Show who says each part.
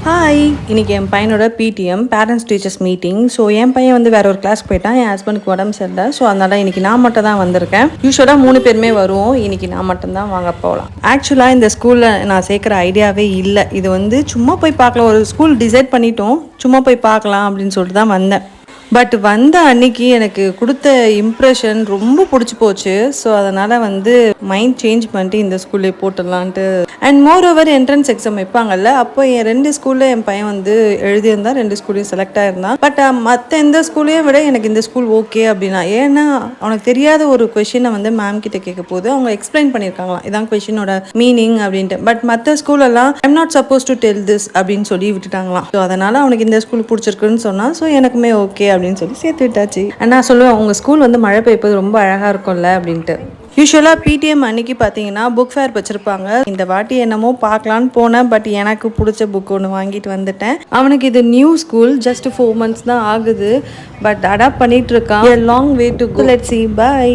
Speaker 1: Hi, இன்னைக்கு என் பையனோட பிடிஎம் parents teachers meeting. So என் பையன் வந்து வேற ஒரு கிளாஸ் போயிட்டான். என் ஹஸ்பண்டுக்கு உடம்பு சரியில்லை. ஸோ அதனால இன்னைக்கு நான் மட்டும் தான் வந்திருக்கேன். யூஸ்வலாக 3 பேருமே வருவோம். இன்னைக்கு நான் மட்டும்தான் வாங்க போகலாம். ஆக்சுவலாக இந்த ஸ்கூலில் நான் சேர்க்குற ஐடியாவே இல்லை. இது வந்து சும்மா போய் பார்க்கலாம், ஒரு ஸ்கூல் டிசைட் பண்ணிட்டோம், சும்மா போய் பார்க்கலாம் அப்படின்னு சொல்லிட்டு தான் வந்தேன். பட் வந்த அன்னைக்கு எனக்கு கொடுத்த இம்ப்ரெஷன் ரொம்ப பிடிச்சி போச்சு. ஸோ அதனால் வந்து மைண்ட் சேஞ்ச் பண்ணிட்டு இந்த ஸ்கூல்லே போட்டுடலான்ட்டு. And moreover entrance exam வைப்பாங்கல்ல, அப்போ என் 2 ஸ்கூலில் என் பையன் வந்து எழுதியிருந்தான், 2 ஸ்கூல்லையும் செலக்ட் ஆகிருந்தான். பட் மற்ற எந்த ஸ்கூலையும் விட எனக்கு இந்த ஸ்கூல் ஓகே அப்படின்னா, ஏன்னா அவனுக்கு தெரியாத ஒரு கொஷினை வந்து மேம் கிட்ட கேட்க போது அவங்க எக்ஸ்பிளைன் பண்ணியிருக்காங்களாம், இதான் கொஷினோட மீனிங் அப்படின்ட்டு. பட் மற்ற ஸ்கூலெல்லாம் I'm not supposed to tell this அப்படின்னு சொல்லி விட்டுட்டாங்களாம். ஸோ அதனால் அவனுக்கு இந்த ஸ்கூல் பிடிச்சிருக்குன்னு சொன்னால், ஸோ எனக்குமே ஓகே அப்படின்னு சொல்லி சேர்த்து விட்டாச்சு. நான் சொல்லுவேன், உங்கள் ஸ்கூல் வந்து மழை பெய்ப்பது ரொம்ப அழகாக இருக்கும்ல அப்படின்ட்டு. யூஸ்வலாக பிடிஎம் அன்னைக்கு பார்த்தீங்கன்னா புக் ஃபேர் வச்சுருப்பாங்க. இந்த வாட்டி என்னமோ பார்க்கலான்னு போனேன். பட் எனக்கு பிடிச்ச புக் ஒன்று வாங்கிட்டு வந்துட்டேன். அவனுக்கு இது நியூ ஸ்கூல், ஜஸ்ட் 4 months தான் ஆகுது. பட் அடாப்ட் பண்ணிட்டு இருக்கான். Long way to go. Let's see. Bye.